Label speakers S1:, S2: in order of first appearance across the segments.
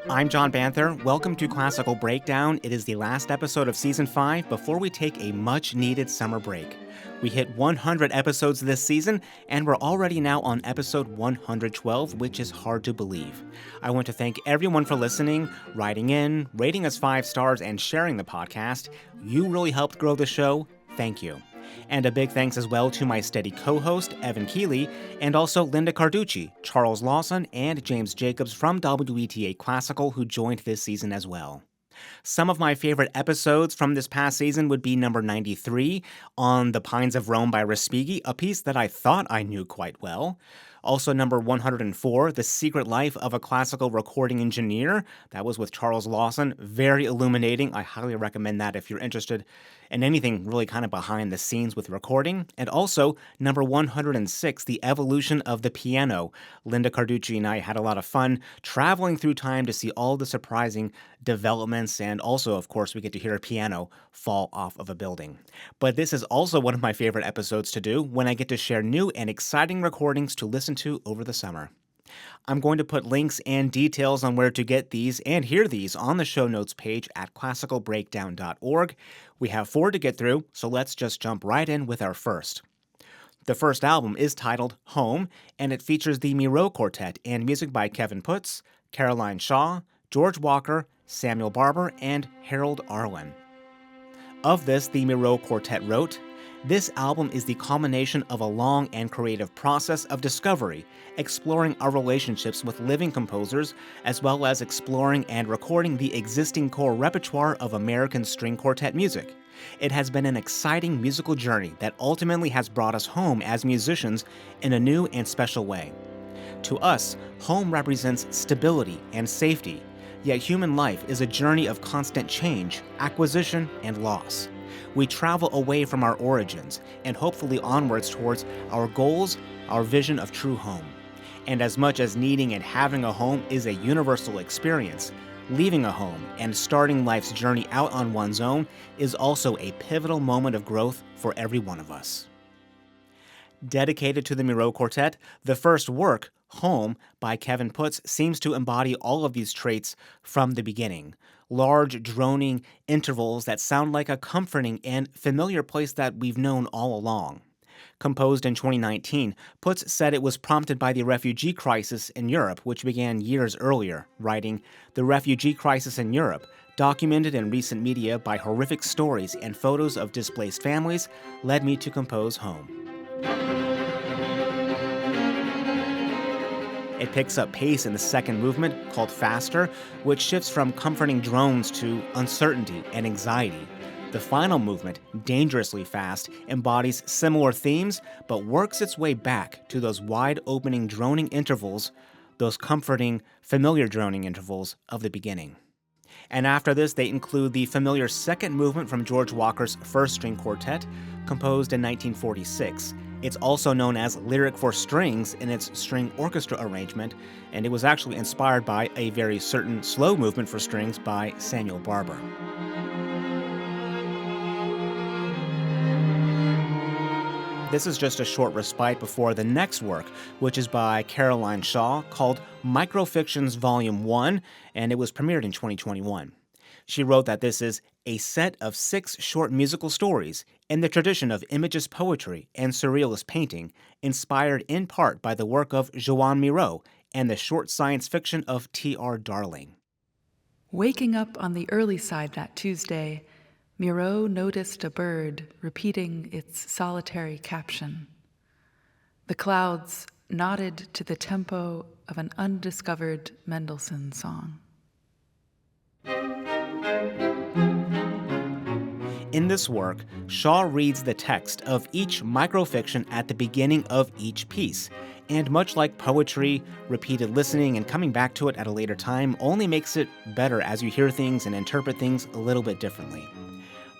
S1: I'm John Banther. Welcome to Classical Breakdown. It is the last episode of Season 5 before we take a much-needed summer break. We hit 100 episodes this season, and we're already now on episode 112, which is hard to believe. I want to thank everyone for listening, writing in, rating us 5 stars, and sharing the podcast. You really helped grow the show. Thank you. And a big thanks as well to my steady co-host, Evan Keeley, and also Linda Carducci, Charles Lawson, and James Jacobs from WETA Classical, who joined this season as well. Some of my favorite episodes from this past season would be number 93, on The Pines of Rome by Respighi, a piece that I thought I knew quite well. Also number 104, The Secret Life of a Classical Recording Engineer. That was with Charles Lawson. Very illuminating. I highly recommend that if you're interested in anything really kind of behind the scenes with recording. And also number 106, The Evolution of the Piano. Linda Carducci and I had a lot of fun traveling through time to see all the surprising developments, and also, of course, we get to hear a piano fall off of a building. But this is also one of my favorite episodes to do, when I get to share new and exciting recordings to listen to over the summer. I'm going to put links and details on where to get these and hear these on the show notes page at classicalbreakdown.org. We have 4 to get through, so let's just jump right in with our first. The first album is titled Home, and it features the Miro Quartet and music by Kevin Putz, Caroline Shaw, George Walker, Samuel Barber, and Harold Arlen. Of this, the Miro Quartet wrote, "This album is the culmination of a long and creative process of discovery, exploring our relationships with living composers, as well as exploring and recording the existing core repertoire of American string quartet music. It has been an exciting musical journey that ultimately has brought us home as musicians in a new and special way. To us, home represents stability and safety, yet human life is a journey of constant change, acquisition, and loss. We travel away from our origins and hopefully onwards towards our goals, our vision of true home. And as much as needing and having a home is a universal experience, leaving a home and starting life's journey out on one's own is also a pivotal moment of growth for every one of us." Dedicated to the Miro Quartet, the first work, Home, by Kevin Putz, seems to embody all of these traits from the beginning. Large, droning intervals that sound like a comforting and familiar place that we've known all along. Composed in 2019, Putz said it was prompted by the refugee crisis in Europe, which began years earlier, writing, "The refugee crisis in Europe, documented in recent media by horrific stories and photos of displaced families, led me to compose Home." It picks up pace in the second movement, called Faster, which shifts from comforting drones to uncertainty and anxiety. The final movement, Dangerously Fast, embodies similar themes, but works its way back to those wide-opening droning intervals, those comforting, familiar droning intervals of the beginning. And after this, they include the familiar second movement from George Walker's first string quartet, composed in 1946. It's also known as Lyric for Strings in its string orchestra arrangement, and it was actually inspired by a very certain slow movement for strings by Samuel Barber. This is just a short respite before the next work, which is by Caroline Shaw, called Microfictions Volume 1, and it was premiered in 2021. She wrote that this is a set of 6 short musical stories in the tradition of Imagist poetry and surrealist painting, inspired in part by the work of Joan Miro and the short science fiction of T.R. Darling.
S2: Waking up on the early side that Tuesday, Miro noticed a bird repeating its solitary caption. The clouds nodded to the tempo of an undiscovered Mendelssohn song.
S1: In this work, Shaw reads the text of each microfiction at the beginning of each piece, and much like poetry, repeated listening and coming back to it at a later time only makes it better as you hear things and interpret things a little bit differently.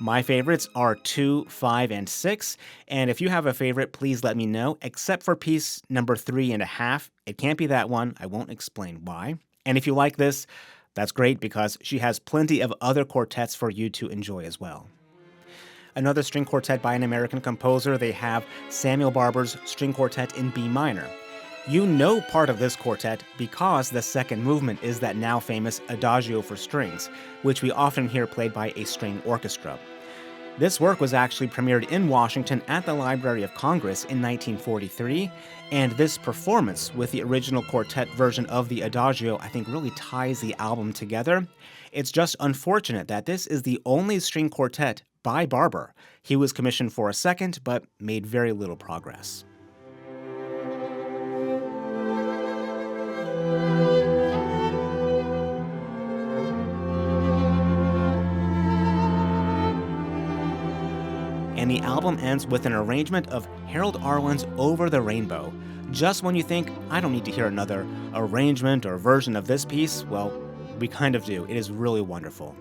S1: My favorites are 2, 5, and 6, and if you have a favorite, please let me know, except for piece number 3.5. It can't be that one. I won't explain why. And if you like this, that's great because she has plenty of other quartets for you to enjoy as well. Another string quartet by an American composer, they have Samuel Barber's String Quartet in B minor. You know part of this quartet because the second movement is that now famous Adagio for strings, which we often hear played by a string orchestra. This work was actually premiered in Washington at the Library of Congress in 1943, and this performance with the original quartet version of the Adagio I think really ties the album together. It's just unfortunate that this is the only string quartet by Barber. He was commissioned for a second, but made very little progress. And the album ends with an arrangement of Harold Arlen's Over the Rainbow. Just when you think, I don't need to hear another arrangement or version of this piece, well, we kind of do. It is really wonderful.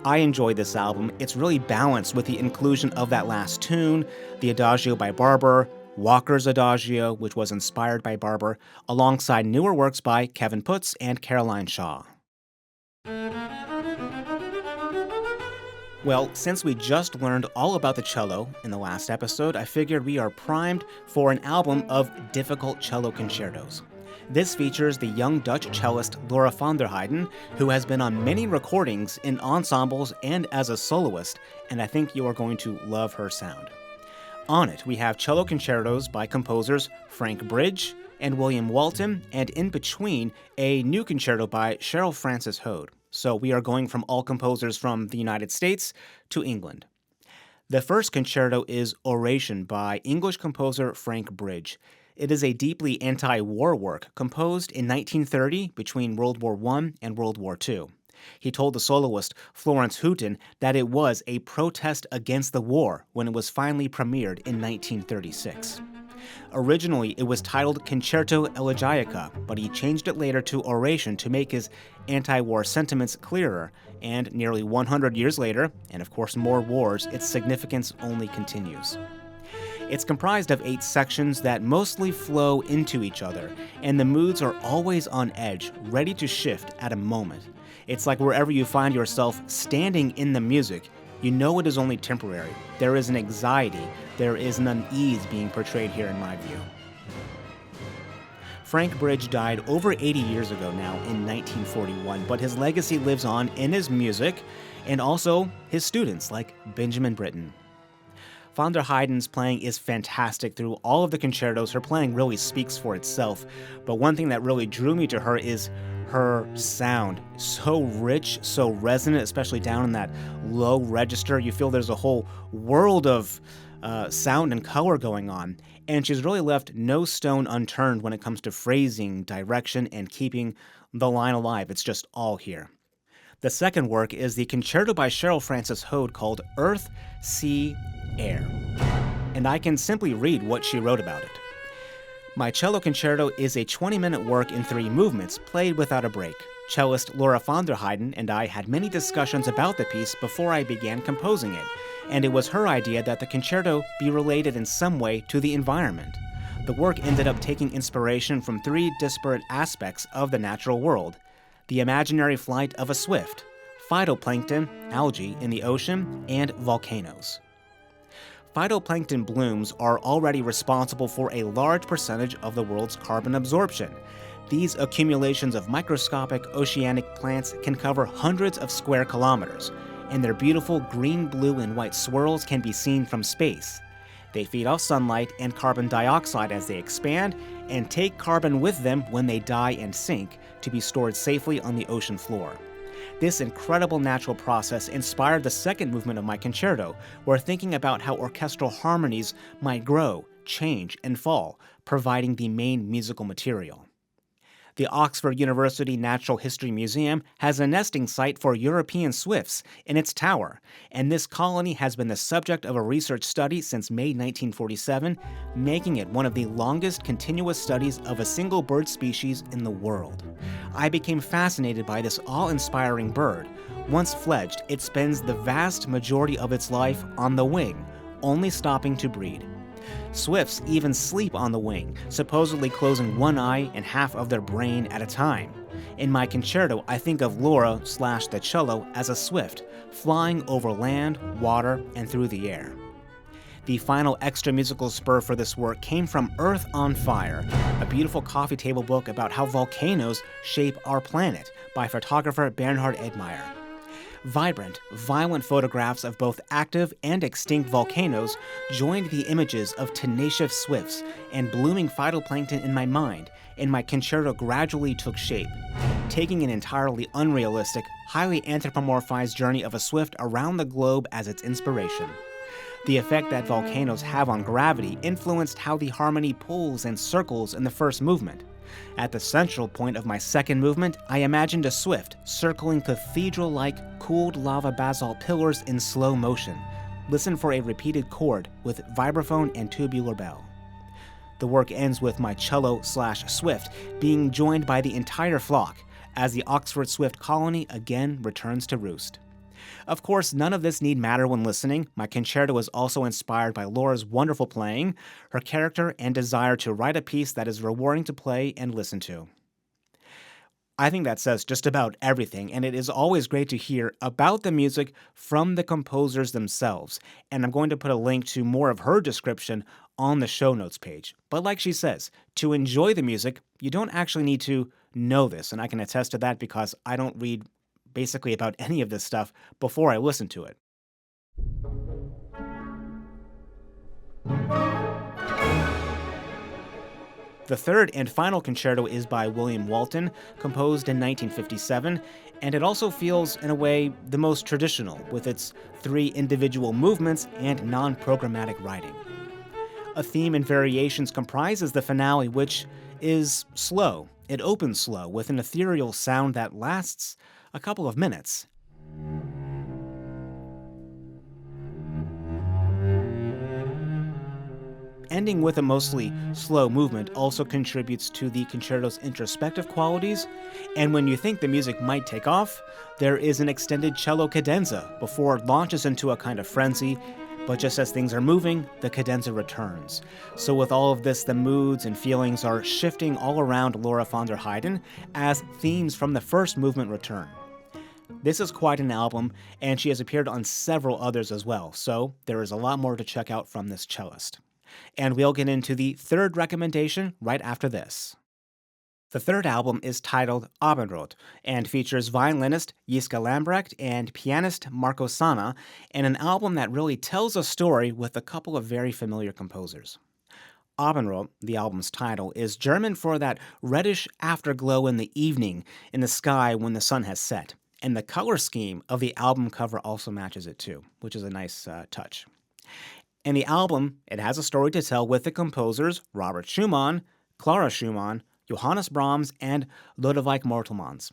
S1: I enjoyed this album. It's really balanced with the inclusion of that last tune, the Adagio by Barber, Walker's Adagio, which was inspired by Barber, alongside newer works by Kevin Putz and Caroline Shaw. Well, since we just learned all about the cello in the last episode, I figured we are primed for an album of difficult cello concertos. This features the young Dutch cellist Laura van der Heijden, who has been on many recordings in ensembles and as a soloist, and I think you are going to love her sound. On it, we have cello concertos by composers Frank Bridge and William Walton, and in between, a new concerto by Cheryl Frances Hode. So we are going from all composers from the United States to England. The first concerto is Oration by English composer Frank Bridge. It is a deeply anti-war work composed in 1930 between World War I and World War II. He told the soloist Florence Houghton that it was a protest against the war when it was finally premiered in 1936. Originally, it was titled Concerto Elegiaca, but he changed it later to Oration to make his anti-war sentiments clearer, and nearly 100 years later, and of course more wars, its significance only continues. It's comprised of 8 sections that mostly flow into each other, and the moods are always on edge, ready to shift at a moment. It's like wherever you find yourself standing in the music, you know it is only temporary. There is an anxiety, there is an unease being portrayed here in my view. Frank Bridge died over 80 years ago now in 1941, but his legacy lives on in his music and also his students like Benjamin Britten. Van der Heijden's playing is fantastic through all of the concertos. Her playing really speaks for itself, but one thing that really drew me to her is her sound. So rich, so resonant, especially down in that low register. You feel there's a whole world of sound and color going on, and she's really left no stone unturned when it comes to phrasing, direction, and keeping the line alive. It's just all here. The second work is the concerto by Cheryl Frances Hode called Earth, Sea, Air. And I can simply read what she wrote about it. My cello concerto is a 20-minute work in 3 movements, played without a break. Cellist Laura van der Heijden and I had many discussions about the piece before I began composing it, and it was her idea that the concerto be related in some way to the environment. The work ended up taking inspiration from 3 disparate aspects of the natural world: the imaginary flight of a swift, phytoplankton, algae in the ocean, and volcanoes. Phytoplankton blooms are already responsible for a large percentage of the world's carbon absorption. These accumulations of microscopic oceanic plants can cover hundreds of square kilometers, and their beautiful green, blue, and white swirls can be seen from space. They feed off sunlight and carbon dioxide as they expand, and take carbon with them when they die and sink to be stored safely on the ocean floor. This incredible natural process inspired the second movement of my concerto, where thinking about how orchestral harmonies might grow, change, and fall, providing the main musical material. The Oxford University Natural History Museum has a nesting site for European swifts in its tower, and this colony has been the subject of a research study since May 1947, making it one of the longest continuous studies of a single bird species in the world. I became fascinated by this awe-inspiring bird. Once fledged, it spends the vast majority of its life on the wing, only stopping to breed. Swifts even sleep on the wing, supposedly closing one eye and half of their brain at a time. In my concerto, I think of Laura/the cello as a swift, flying over land, water, and through the air. The final extra musical spur for this work came from Earth on Fire, a beautiful coffee table book about how volcanoes shape our planet by photographer Bernhard Edmeyer. Vibrant, violent photographs of both active and extinct volcanoes joined the images of tenacious swifts and blooming phytoplankton in my mind, and my concerto gradually took shape, taking an entirely unrealistic, highly anthropomorphized journey of a swift around the globe as its inspiration. The effect that volcanoes have on gravity influenced how the harmony pulls and circles in the first movement. At the central point of my second movement, I imagined a swift, circling cathedral-like, cooled lava basalt pillars in slow motion. Listen for a repeated chord with vibraphone and tubular bell. The work ends with my cello/swift being joined by the entire flock, as the Oxford swift colony again returns to roost. Of course, none of this need matter when listening. My concerto is also inspired by Laura's wonderful playing, her character, and desire to write a piece that is rewarding to play and listen to. I think that says just about everything, and it is always great to hear about the music from the composers themselves, and I'm going to put a link to more of her description on the show notes page. But like she says, to enjoy the music, you don't actually need to know this, and I can attest to that because I don't read basically about any of this stuff before I listen to it. The third and final concerto is by William Walton, composed in 1957, and it also feels, in a way, the most traditional, with its 3 individual movements and non-programmatic writing. A theme and variations comprises the finale, which is slow. It opens slow, with an ethereal sound that lasts a couple of minutes. Ending with a mostly slow movement also contributes to the concerto's introspective qualities, and when you think the music might take off, there is an extended cello cadenza before it launches into a kind of frenzy, but just as things are moving, the cadenza returns. So with all of this, the moods and feelings are shifting all around Laura von der Heyden as themes from the first movement return. This is quite an album, and she has appeared on several others as well, so there is a lot more to check out from this cellist. And we'll get into the third recommendation right after this. The third album is titled Abendrot and features violinist Jiska Lambrecht and pianist Marco Sanna, and an album that really tells a story with a couple of very familiar composers. Abendrot, the album's title, is German for that reddish afterglow in the evening in the sky when the sun has set. And the color scheme of the album cover also matches it too, which is a nice touch. In the album, it has a story to tell with the composers Robert Schumann, Clara Schumann, Johannes Brahms, and Ludovic Mortelmans.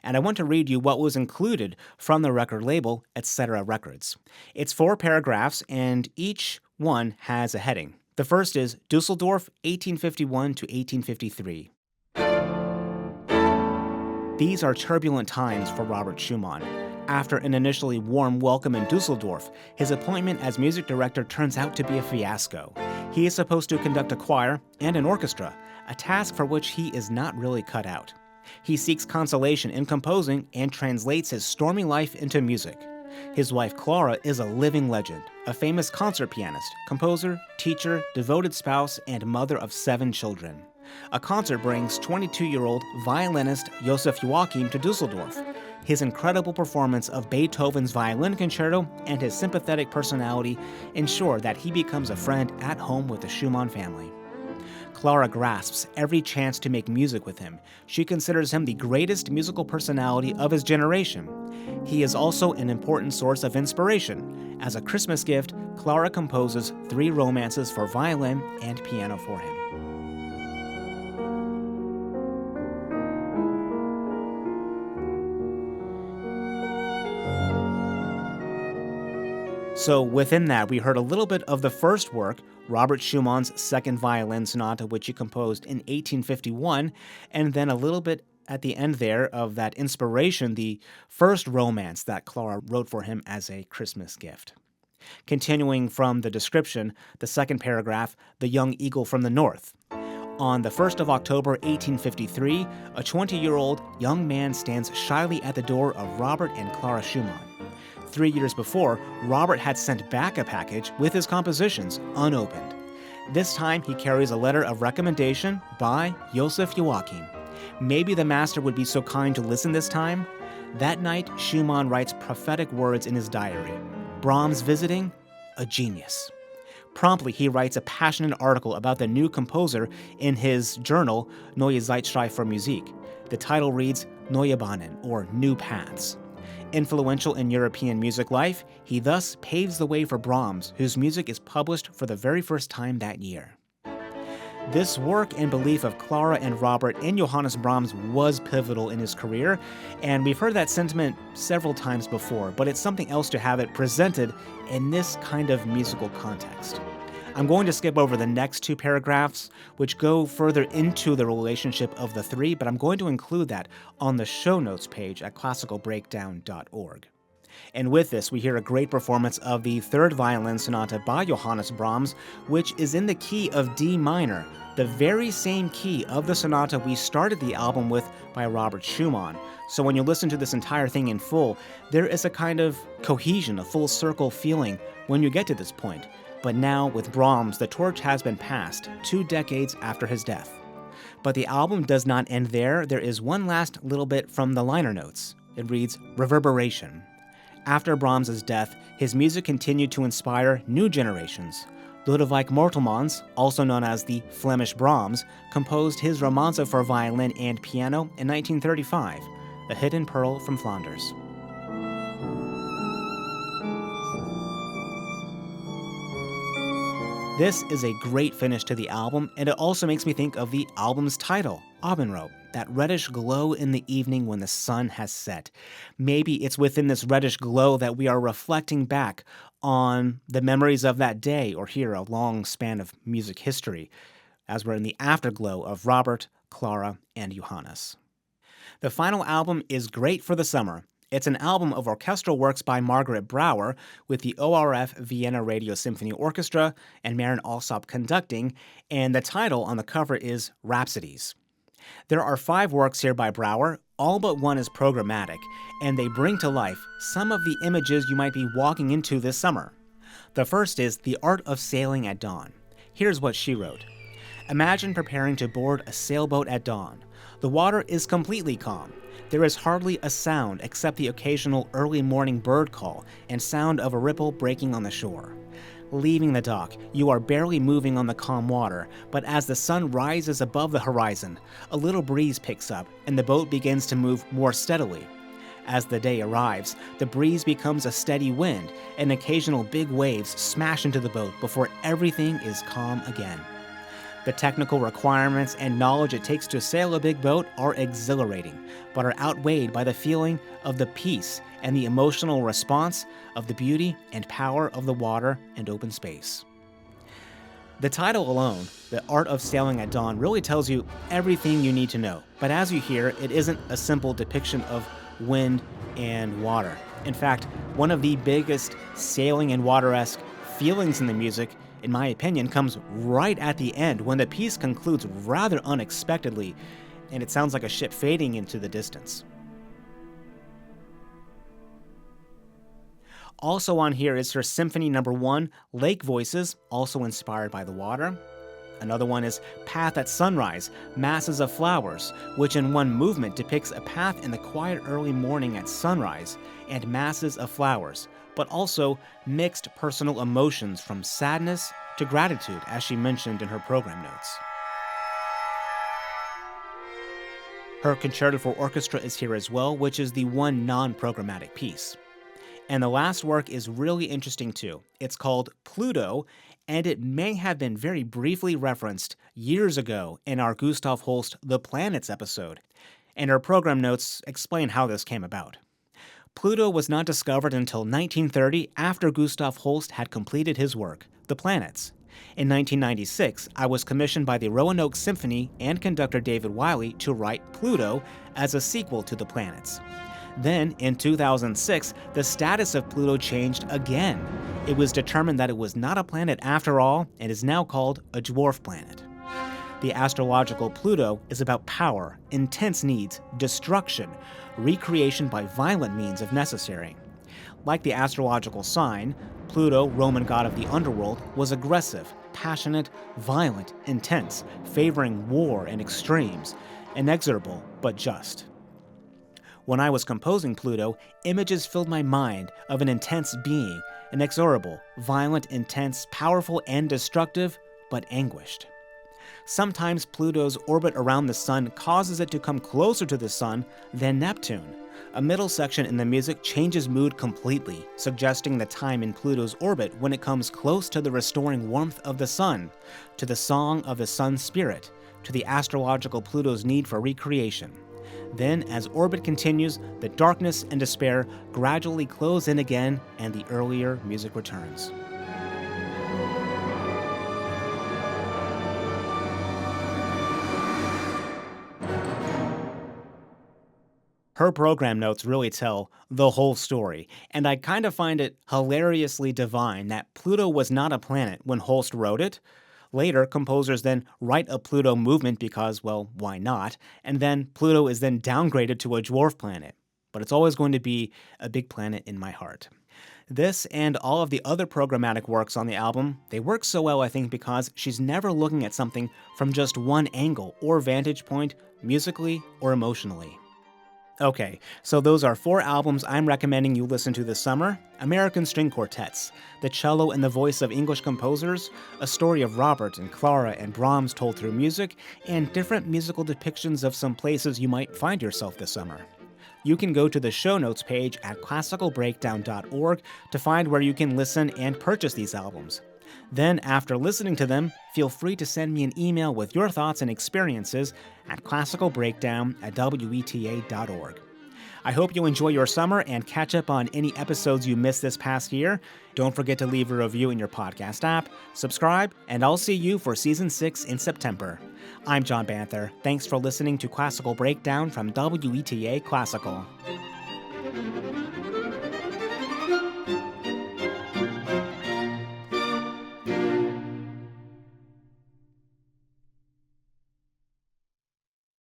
S1: And I want to read you what was included from the record label, Etc. Records. It's 4 paragraphs, and each one has a heading. The first is Dusseldorf, 1851 to 1853. These are turbulent times for Robert Schumann. After an initially warm welcome in Dusseldorf, his appointment as music director turns out to be a fiasco. He is supposed to conduct a choir and an orchestra, a task for which he is not really cut out. He seeks consolation in composing and translates his stormy life into music. His wife Clara is a living legend, a famous concert pianist, composer, teacher, devoted spouse, and mother of 7 children. A concert brings 22-year-old violinist Josef Joachim to Dusseldorf. His incredible performance of Beethoven's violin concerto and his sympathetic personality ensure that he becomes a friend at home with the Schumann family. Clara grasps every chance to make music with him. She considers him the greatest musical personality of his generation. He is also an important source of inspiration. As a Christmas gift, Clara composes 3 romances for violin and piano for him. So within that, we heard a little bit of the first work, Robert Schumann's Second Violin Sonata, which he composed in 1851, and then a little bit at the end there of that inspiration, the first romance that Clara wrote for him as a Christmas gift. Continuing from the description, the second paragraph, The Young Eagle from the North. On the 1st of October, 1853, a 20-year-old young man stands shyly at the door of Robert and Clara Schumann. 3 years before, Robert had sent back a package with his compositions unopened. This time, he carries a letter of recommendation by Joseph Joachim. Maybe the master would be so kind to listen this time? That night, Schumann writes prophetic words in his diary. Brahms visiting? A genius. Promptly, he writes a passionate article about the new composer in his journal, Neue Zeitschrift für Musik. The title reads Neue Bahnen, or New Paths. Influential in European music life, he thus paves the way for Brahms, whose music is published for the very first time that year. This work and belief of Clara and Robert in Johannes Brahms was pivotal in his career, and we've heard that sentiment several times before, but it's something else to have it presented in this kind of musical context. I'm going to skip over the next two paragraphs, which go further into the relationship of the three, but I'm going to include that on the show notes page at classicalbreakdown.org. And with this, we hear a great performance of the third violin sonata by Johannes Brahms, which is in the key of D minor, the very same key of the sonata we started the album with by Robert Schumann. So when you listen to this entire thing in full, there is a kind of cohesion, a full circle feeling when you get to this point. But now, with Brahms, the torch has been passed 2 decades after his death. But the album does not end there. There is one last little bit from the liner notes. It reads, Reverberation. After Brahms' death, his music continued to inspire new generations. Lodewijk Mortelmans, also known as the Flemish Brahms, composed his Romanze for violin and piano in 1935, a hidden pearl from Flanders. This is a great finish to the album, and it also makes me think of the album's title, Abendrot, that reddish glow in the evening when the sun has set. Maybe it's within this reddish glow that we are reflecting back on the memories of that day, or here a long span of music history, as we're in the afterglow of Robert, Clara, and Johannes. The final album is great for the summer. It's an album of orchestral works by Margaret Brouwer, with the ORF Vienna Radio Symphony Orchestra and Marin Alsop conducting, and the title on the cover is Rhapsodies. There are 5 works here by Brouwer, all but one is programmatic, and they bring to life some of the images you might be walking into this summer. The first is The Art of Sailing at Dawn. Here's what she wrote. Imagine preparing to board a sailboat at dawn. The water is completely calm. There is hardly a sound except the occasional early morning bird call and sound of a ripple breaking on the shore. Leaving the dock, you are barely moving on the calm water, but as the sun rises above the horizon, a little breeze picks up and the boat begins to move more steadily. As the day arrives, the breeze becomes a steady wind and occasional big waves smash into the boat before everything is calm again. The technical requirements and knowledge it takes to sail a big boat are exhilarating, but are outweighed by the feeling of the peace and the emotional response of the beauty and power of the water and open space. The title alone, The Art of Sailing at Dawn, really tells you everything you need to know. But as you hear, it isn't a simple depiction of wind and water. In fact, one of the biggest sailing and water-esque feelings in the music, in my opinion, comes right at the end when the piece concludes rather unexpectedly, and it sounds like a ship fading into the distance. Also on here is her Symphony No. 1, Lake Voices, also inspired by the water. Another one is Path at Sunrise, Masses of Flowers, which in one movement depicts a path in the quiet early morning at sunrise, and masses of flowers, but also mixed personal emotions from sadness to gratitude, as she mentioned in her program notes. Her Concerto for Orchestra is here as well, which is the one non-programmatic piece. And the last work is really interesting too. It's called Pluto, and it may have been very briefly referenced years ago in our Gustav Holst The Planets episode, and her program notes explain how this came about. Pluto was not discovered until 1930 after Gustav Holst had completed his work, The Planets. In 1996, I was commissioned by the Roanoke Symphony and conductor David Wiley to write Pluto as a sequel to The Planets. Then, in 2006, the status of Pluto changed again. It was determined that it was not a planet after all, and is now called a dwarf planet. The astrological Pluto is about power, intense needs, destruction, recreation by violent means if necessary. Like the astrological sign, Pluto, Roman god of the underworld, was aggressive, passionate, violent, intense, favoring war and extremes, inexorable but just. When I was composing Pluto, images filled my mind of an intense being, inexorable, violent, intense, powerful, and destructive, but anguished. Sometimes Pluto's orbit around the sun causes it to come closer to the sun than Neptune. A middle section in the music changes mood completely, suggesting the time in Pluto's orbit when it comes close to the restoring warmth of the sun, to the song of the sun's spirit, to the astrological Pluto's need for recreation. Then, as orbit continues, the darkness and despair gradually close in again, and the earlier music returns. Her program notes really tell the whole story, and I kind of find it hilariously divine that Pluto was not a planet when Holst wrote it. Later, composers then write a Pluto movement because, well, why not? And then Pluto is then downgraded to a dwarf planet. But it's always going to be a big planet in my heart. This and all of the other programmatic works on the album, they work so well, I think, because she's never looking at something from just one angle or vantage point, musically or emotionally. Okay, so those are 4 albums I'm recommending you listen to this summer. American String Quartets, the cello and the voice of English composers, a story of Robert and Clara and Brahms told through music, and different musical depictions of some places you might find yourself this summer. You can go to the show notes page at classicalbreakdown.org to find where you can listen and purchase these albums. Then, after listening to them, feel free to send me an email with your thoughts and experiences at classicalbreakdown@weta.org. I hope you enjoy your summer and catch up on any episodes you missed this past year. Don't forget to leave a review in your podcast app, subscribe, and I'll see you for Season 6 in September. I'm John Banther. Thanks for listening to Classical Breakdown from WETA Classical.